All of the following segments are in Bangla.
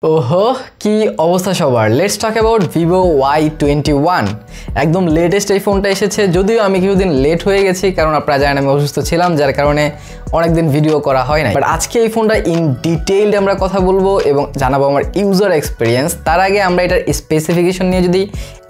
ওহো কি অবস্থা সবার। Let's talk about Vivo Y21। একদম লেটেস্ট এই ফোনটা এসেছে, যদিও আমি কিছুদিন লেট হয়ে গেছি কারণ আপনারা জানেন আমি অসুস্থ ছিলাম, যার কারণে অনেকদিন ভিডিও করা হয় না। বাট আজকে এই ফোনটা ইন ডিটেইলড আমরা কথা বলবো এবং জানাবো আমার ইউজার এক্সপিরিয়েন্স। তার আগে আমরা এটার স্পেসিফিকেশন নিয়ে যদি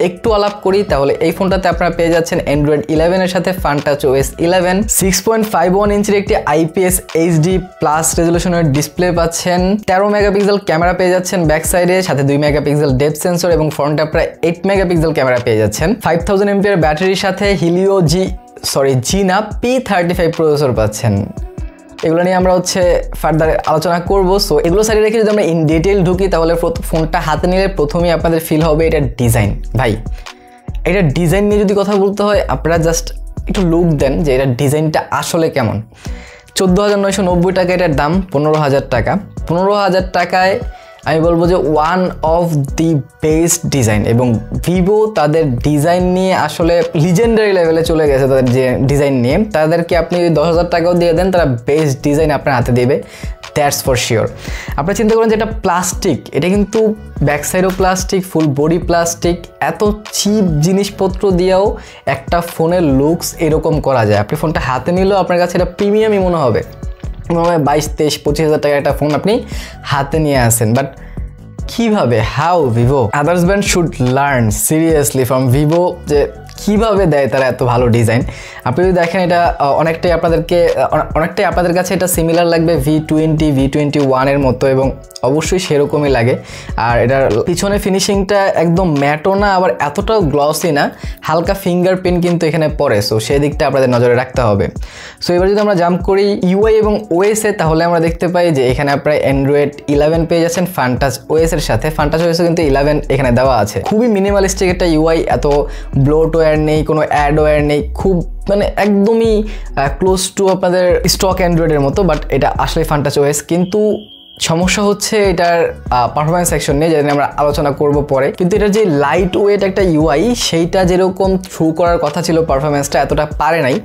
একটু আলাপ করি, তাহলে এই ফোনটাতে আপনারা পেয়ে যাচ্ছেন Android 11 এর সাথে FunTouch OS 11, 6.51 ইঞ্চির একটি IPS HD প্লাস রেজলিউশনের ডিসপ্লে পাচ্ছেন, 13 মেগাপিক্সেল ক্যামেরা পেয়ে যাচ্ছেন ব্যাক সাইডে, সাথে 2 মেগাপিক্সেল ডেপথ সেন্সর এবং ফ্রন্টে আপনারা 8 মেগাপিক্সেল ক্যামেরা পেয়ে যাচ্ছেন। 5000 mAh ব্যাটারির সাথে হিলিও জিনা P35 প্রসেসর পাচ্ছেন। এগুলো নিয়ে আমরা ফার্দার আলোচনা করব। সো এগুলো সাইডে রেখে যদি আমরা ইন ডিটেইল ঢুকি, তাহলে ফোনটা হাতে নিলে প্রথমেই আপনাদের ফিল হবে এটার ডিজাইন। ভাই এটার ডিজাইন নিয়ে যদি কথা বলতে হয়, আপনারা জাস্ট একটু লুক দেন যে এটার ডিজাইনটা আসলে কেমন। 14,990 টাকা এটার দাম, 15,000 টাকা। 15,000 টাকায় আমি বলবো যে one of the best design, এবং ভিভো তাদের ডিজাইন নিয়ে আসলে লিজেন্ডারি লেভেলে চলে গেছে। তাদের যে ডিজাইন নিয়ে তাদেরকে আপনি 10,000 টাকাও দিয়ে দেন, তারা বেস্ট ডিজাইন আপনার হাতে দেবে, দ্যাটস ফর শিওর। আপনারা চিন্তা করেন যে এটা প্লাস্টিক, এটা কিন্তু ব্যাক সাইডও প্লাস্টিক, ফুল বডি প্লাস্টিক। এত চিপ জিনিসপত্র দিয়েও একটা ফোনের লুকস এরকম করা যায়। আপনি ফোনটা হাতে নিলেও আপনার কাছে এটা প্রিমিয়ামই মনে হবে। 22, 23, 25,000 টাকার একটা ফোন আপনি হাতে নিয়ে আসেন। বাট কিভাবে, how Vivo others brand should learn seriously from Vivo যে কীভাবে দেয় তারা এত ভালো ডিজাইন। আপনি যদি দেখেন এটা অনেকটাই আপনাদের কাছে এটা সিমিলার লাগবে V21 এর মতো, এবং অবশ্যই সেরকমই লাগে। আর এটার পিছনে ফিনিশিংটা একদম ম্যাটও না, আবার এতটাও গ্লসি না, হালকা ফিঙ্গারপ্রিন্ট কিন্তু এখানে পড়ে। সো সেই দিকটা আপনাদের নজরে রাখতে হবে। সো এবার যদি আমরা জাম্প করি ইউআই এবং ওএসে, তাহলে আমরা দেখতে পাই যে এখানে আপনারা Android 11 পেয়ে যাচ্ছেন FunTouch OS এর সাথে। FunTouch OS কিন্তু 11 এখানে দেওয়া আছে। খুবই মিনিমালিস্টিক একটা ইউআই, এত ব্লোটওয়্যার নেই, কোনো অ্যাডওয়্যার নেই, খুব মানে একদমই ক্লোজ টু আপনাদের স্টক অ্যান্ড্রয়েডের মতো। বাট এটা আসলে FunTouch OS, কিন্তু সমস্যা হচ্ছে এটার পারফরমেন্স সেকশন নিয়ে, যেটা নিয়ে আমরা আলোচনা করব পরে। কিন্তু এটার যে লাইট ওয়েট একটা ইউআই, সেইটা যেরকম থ্রু করার কথা ছিল পারফরমেন্সটা এতটা পারে নাই।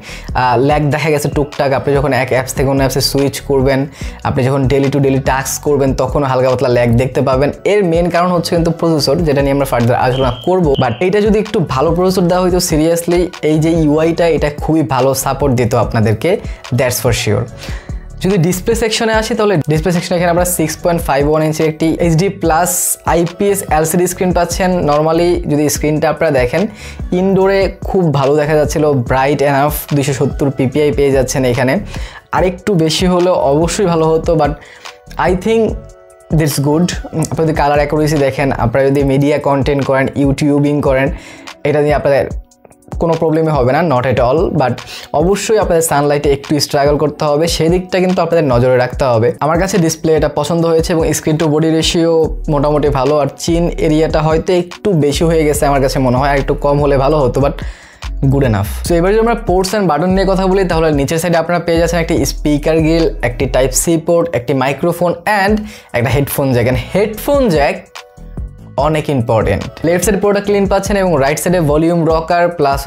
ল্যাগ দেখা গেছে টুকটাক। আপনি যখন এক অ্যাপস থেকে অন্য অ্যাপসে সুইচ করবেন, আপনি যখন ডেলি টু ডেলি টাস্ক করবেন, তখনও হালকা পাতলা ল্যাগ দেখতে পাবেন। এর মেন কারণ হচ্ছে কিন্তু প্রসেসর, যেটা নিয়ে আমরা ফার্দার আলোচনা করব। বাট এইটা যদি একটু ভালো প্রসেসর দেওয়া হইতো, সিরিয়াসলি এই যে ইউআইটা, এটা খুবই ভালো সাপোর্ট দিত আপনাদেরকে, দ্যাটস ফর শিওর। যদি ডিসপ্লে সেকশনে আসি, তাহলে ডিসপ্লে সেকশনে এখানে আমরা 6.51 ইঞ্চির একটি HD plus IPS LCD screen পাচ্ছেন। নর্মালি যদি স্ক্রিনটা আপনারা দেখেন, ইনডোরে খুব ভালো দেখা যাচ্ছিল, ব্রাইট এনাফ, 270 PPI পেয়ে যাচ্ছেন এখানে। আরেকটু বেশি হলেও অবশ্যই ভালো হতো, বাট আই থিঙ্ক দিটস গুড। আপনি যদি কালার অ্যাকুরেসি দেখেন, আপনারা যদি মিডিয়া কন্টেন্ট করেন, ইউটিউবিং করেন, এটা নিয়ে আপনাদের কোনো প্রবলেমই হবে না, নট এট অল। বাট অবশ্যই আপনাদের সানলাইটে একটু স্ট্রাগল করতে হবে, সেই দিকটা কিন্তু আপনাদের নজরে রাখতে হবে। আমার কাছে ডিসপ্লে এটা পছন্দ হয়েছে, এবং স্ক্রিন টু বডি রেশিও মোটামুটি ভালো। আর চিন এরিয়াটা হয়তো একটু বেশি হয়ে গেছে আমার কাছে মনে হয়, আর একটু কম হলে ভালো হতো, বাট গুড এনাফ। সো এবার যদি আমরা পোর্টস অ্যান্ড বাটন নিয়ে কথা বলি, তাহলে নিচের সাইডে আপনারা পেয়ে যাচ্ছেন একটি স্পিকার গ্রিল, একটি Type-C পোর্ট, একটি মাইক্রোফোন অ্যান্ড একটা হেডফোন জ্যাক। হেডফোন জ্যাক অনেক ইম্পর্টেন্ট। লেফট সাইড পুরোটা ক্লিন পাচ্ছেন, এবং রাইট সাইডে volume rocker plus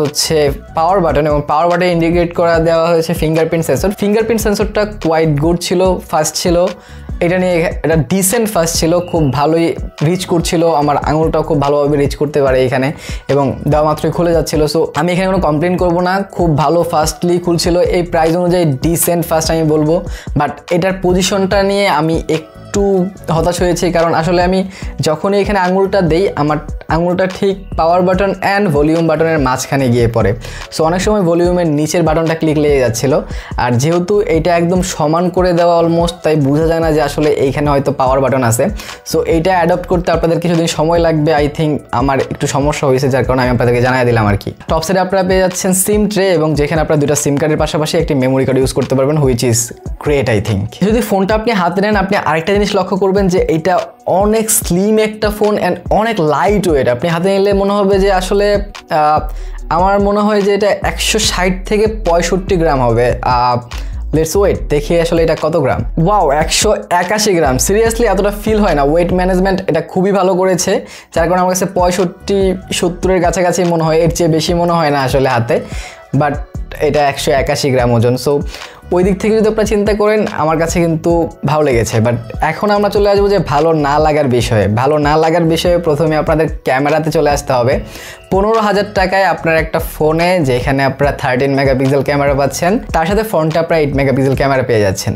power button, এবং পাওয়ার বাটনে ইন্টিগ্রেট করা দেওয়া হয়েছে ফিঙ্গারপ্রিন্ট সেন্সর। ফিঙ্গারপ্রিন্ট সেন্সরটা কোয়াইট গুড ছিল, ফাস্ট ছিল। এটা নিয়ে এটা ডিসেন্ট ফাস্ট ছিল, খুব ভালোই রিচ করছিল, আমার আঙুলটাও খুব ভালোভাবে রিচ করতে পারে এখানে, এবং দেওয়া মাত্রই খুলে যাচ্ছিল। সো আমি এখানে কোনো কমপ্লেন করবো না, খুব ভালো ফাস্টলি খুলছিল। এই প্রাইস অনুযায়ী ডিসেন্ট ফাস্ট আমি বলবো। বাট এটার পজিশনটা নিয়ে আমি একটু হতাশ হয়েছি, কারণ আসলে আমি যখনই এখানে আঙুলটা দেই, আমার আঙুলটা ঠিক পাওয়ার বাটন অ্যান্ড ভলিউম বাটনের মাঝখানে গিয়ে পড়ে। সো অনেক সময় ভলিউমের নিচের বাটনটা ক্লিক লেগে যাচ্ছিল। আর যেহেতু এটা একদম সমান করে দেওয়া অলমোস্ট, তাই বোঝা যায় না যে আসলে এইখানে হয়তো পাওয়ার বাটন আছে। সো এইটা অ্যাডপ্ট করতে আপনাদের কিছুদিন সময় লাগবে। আই থিঙ্ক আমার একটু সমস্যা হয়েছে, যার কারণে আমি আপনাদেরকে জানাই দিলাম আর কি। টপ সাইডে আপনারা পেয়ে যাচ্ছেন সিম ট্রে, এবং যেখানে আপনারা দুটো সিম কার্ডের পাশাপাশি একটি মেমোরি কার্ড ইউজ করতে পারবেন, which is great I think. যদি ফোনটা আপনি হাতে নেন, আপনি আরেকটা জিনিস লক্ষ্য করবেন যে এটা অনেক স্লিম একটা ফোন অ্যান্ড অনেক লাইট ওয়েট। আপনি হাতে নিলে মনে হবে যে আসলে আমার মনে হয় যে এটা 160 থেকে 65 গ্রাম হবে। লেটস ওয়েট, দেখি আসলে এটা কত গ্রাম। ওয়াও, 181 গ্রাম। সিরিয়াসলি এতটা ফিল হয় না। ওয়েট ম্যানেজমেন্ট এটা খুবই ভালো করেছে, যার কারণে আমার কাছে 65-70-এর কাছাকাছি মনে হয়, এর চেয়ে বেশি মনে হয় না আসলে হাতে। বাট এটা 181 গ্রাম ওজন। সো ওই দিক থেকে যদি আপনারা চিন্তা করেন আমার কাছে কিন্তু ভালো লেগেছে। বাট এখন আমরা চলে আসবো যে ভালো না লাগার বিষয়ে। ভালো না লাগার বিষয়ে প্রথমে আপনাদের ক্যামেরাতে চলে আসতে হবে। 15,000 টাকায় আপনার একটা ফোনে যেখানে আপনারা 13 মেগাপিক্সেল ক্যামেরা পাচ্ছেন, তার সাথে ফ্রন্টে আপনারা 8 মেগাপিক্সেল ক্যামেরা পেয়ে যাচ্ছেন।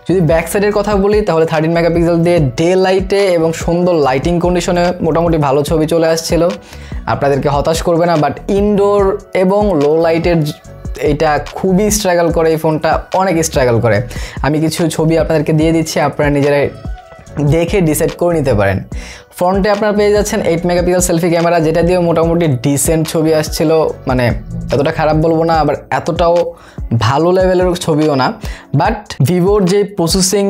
যদি ব্যাক সাইডের কথা বলি তাহলে 13 মেগাপিক্সেল দিয়ে ডে লাইটে এবং সুন্দর লাইটিং কন্ডিশনে মোটামুটি ভালো ছবি চলে আসছিল, আপনাদেরকে হতাশ করবে না। বাট ইনডোর এবং লো লাইটের এটা খুবই স্ট্রাগল করে, এই ফোনটা অনেক স্ট্রাগল করে। আমি কিছু ছবি আপনাদেরকে দিয়ে দিচ্ছি, আপনারা নিজেরাই দেখে ডিসাইড করে নিতে পারেন। ফ্রন্টে আপনারা পেয়ে যাচ্ছেন 8 মেগাপিক্সেল সেলফি ক্যামেরা, যেটা দিয়ে মোটামুটি ডিসেন্ট ছবি আসছিল, মানে এতটা খারাপ বলবো না আবার এতটাও ভালো লেভেলের ছবিও না। বাট ভিভোর যে প্রসেসিং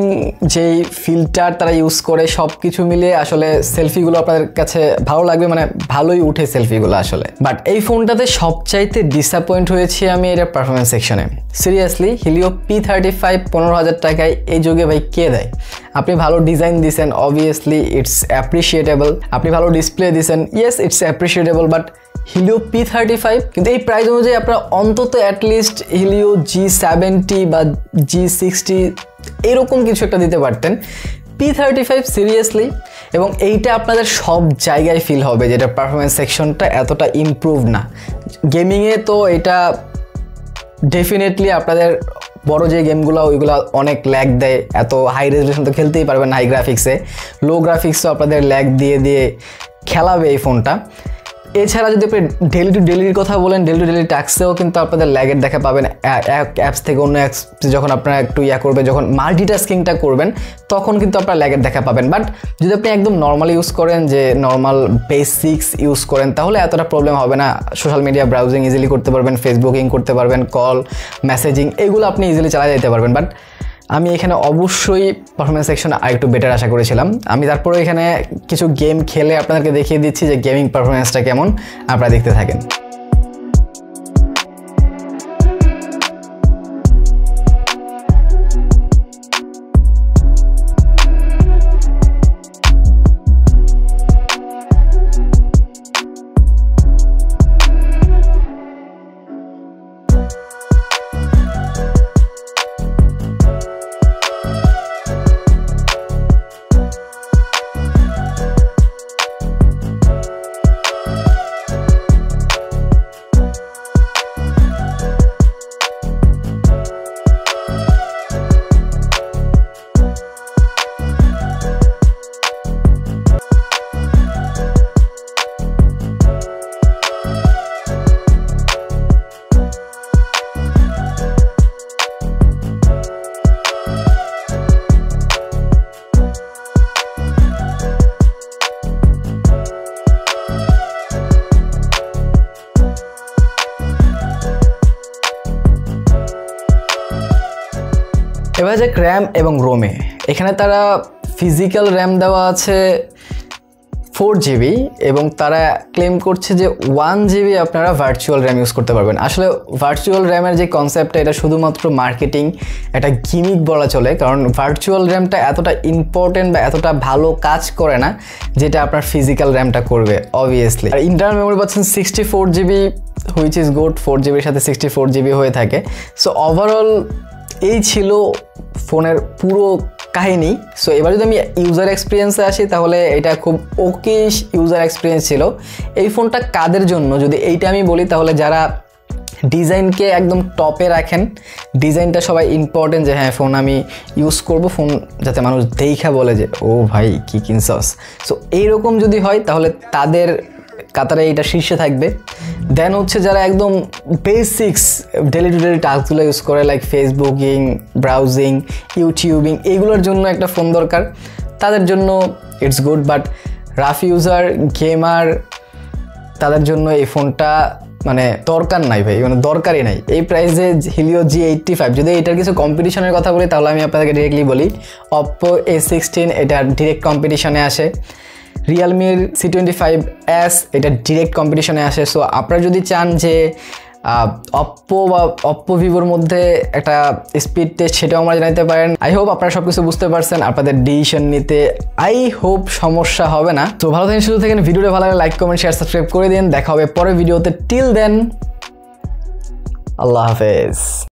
যেই ফিল্টার তারা ইউজ করে সব কিছু মিলিয়ে আসলে সেলফিগুলো আপনাদের কাছে ভালো লাগবে, মানে ভালোই উঠে সেলফিগুলো আসলে। বাট এই ফোনটাতে সবচাইতে ডিসঅ্যাপয়েন্ট হয়েছি আমি এটার পারফরমেন্স সেকশনে। সিরিয়াসলি হিলিও P35 15,000 টাকায় এই যুগে ভাই কে দেয়? আপনি ভালো ডিজাইন দিয়েছেন, অবভিয়াসলি ইটস অ্যাপ্রিসিয়েটেবল। আপনি ভালো ডিসপ্লে দিয়েছেন, yes it's appreciable. But Helio P35 কিন্তু এই প্রাইস অনুযায়ী আপনারা অন্তত অ্যাটলিস্ট হিলিও G70 বা G60 এরকম কিছু একটা দিতে পারতেন। P35 সিরিয়াসলি, এবং এইটা আপনাদের সব জায়গায় ফিল হবে যেটা পারফরমেন্স সেকশনটা এতটা ইমপ্রুভ না। গেমিংয়ে তো এটা ডেফিনেটলি আপনাদের বড় যে গেমগুলো ওইগুলো অনেক ল্যাগ দেয়, এত হাই রেজলিউশন তো খেলতেই পারবেন না হাই গ্রাফিক্সে, লো গ্রাফিক্সও আপনাদের ল্যাগ দিয়ে দিয়ে খেলাবে এই ফোনটা। এছাড়া যদি আপনি ডেলি টু ডেলির কথা বলেন, ডেলি টু ডেলি টাস্কেও কিন্তু আপনাদের ল্যাগের দেখা পাবেন। অ্যাপস থেকে অন্য অ্যাপস যখন আপনারা একটু করবে, যখন মাল্টিটাস্কিংটা করবেন তখন কিন্তু আপনারা ল্যাগের দেখা পাবেন। বাট যদি আপনি একদম নর্মাল ইউজ করেন, যে নর্মাল বেসিক্স ইউজ করেন, তাহলে এতটা প্রবলেম হবে না। সোশ্যাল মিডিয়া ব্রাউজিং ইজিলি করতে পারবেন, ফেসবুকিং করতে পারবেন, কল মেসেজিং এগুলো আপনি ইজিলি চালা যেতে পারবেন। বাট আমি এখানে অবশ্যই পারফরমেন্স সেকশন আর একটু বেটার আশা করেছিলাম। আমি তারপরে এখানে কিছু গেম খেলে আপনাদেরকে দেখিয়ে দিচ্ছি যে গেমিং পারফরমেন্সটা কেমন, আপনারা দেখতে থাকেন। এবার যে র্যাম এবং রোমে, এখানে তারা ফিজিক্যাল র্যাম দেওয়া আছে 4GB এবং তারা ক্লেম করছে যে 1GB আপনারা ভার্চুয়াল র্যাম ইউজ করতে পারবেন। আসলে ভার্চুয়াল র্যামের যে কনসেপ্টটা এটা শুধুমাত্র মার্কেটিং, একটা গিমিক বলা চলে, কারণ ভার্চুয়াল র্যামটা এতটা ইম্পর্টেন্ট বা এতটা ভালো কাজ করে না যেটা আপনার ফিজিক্যাল র্যামটা করবে অবভিয়াসলি। আর ইন্টারনাল মেমোরি পাচ্ছেন 64GB, হুইচ ইজ গুড। 4GBর সাথে 64GB হয়ে থাকে। সো ওভারঅল এই ছিল ফোনের পুরো কাহিনী। সো এবার যদি আমি ইউজার এক্সপিরিয়েন্সে আসি তাহলে এটা খুব ওকে ইউজার এক্সপিরিয়েন্স ছিল। এই ফোনটা কাদের জন্য যদি এইটা আমি বলি, তাহলে যারা ডিজাইনকে একদম টপে রাখেন, ডিজাইনটা সবাই ইম্পর্টেন্ট, যে হ্যাঁ ফোন আমি ইউজ করব, ফোন যাতে মানুষ দেখা বলে যে ও ভাই কি কিনছস। সো এইরকম যদি হয় তাহলে তাদের কাতারে এটা শীর্ষে থাকবে। দেন হচ্ছে যারা একদম বেসিক্স ডেলি টু ডেলি টাস্কগুলো ইউজ করে, লাইক ফেসবুকিং, ব্রাউজিং, ইউটিউবিং, এইগুলোর জন্য একটা ফোন দরকার, তাদের জন্য it's good. But rough user, gamer, তাদের জন্য এই ফোনটা মানে দরকার নাই ভাই, মানে দরকারই নাই। এই প্রাইসে হিলিও G85, যদি এটার কিছু কম্পিটিশনের কথা বলি তাহলে আমি আপনাদেরকে ডিরেক্টলি বলি অপ্পো A16 এটা ডিরেক্ট কম্পিটিশনে আসে, রিয়েলমির C25s এটা ডিরেক্ট কম্পিটিশনে আসে। সো আপনারা যদি চান যে অপ্পো ভিভোর মধ্যে একটা স্পিড টেস্ট, সেটাও আমরা জানাতে পারেন। আই হোপ আপনারা সব কিছু বুঝতে পারছেন, আপনাদের ডিসিশন নিতে আই হোপ সমস্যা হবে না। তো ভালো থাকেন, সুস্থ থাকেন। ভিডিওটা ভালো লাগলে লাইক, কমেন্ট, শেয়ার, সাবস্ক্রাইব করে দিন। দেখা হবে পরের ভিডিওতে। টিল দেন, আল্লাহ হাফেজ।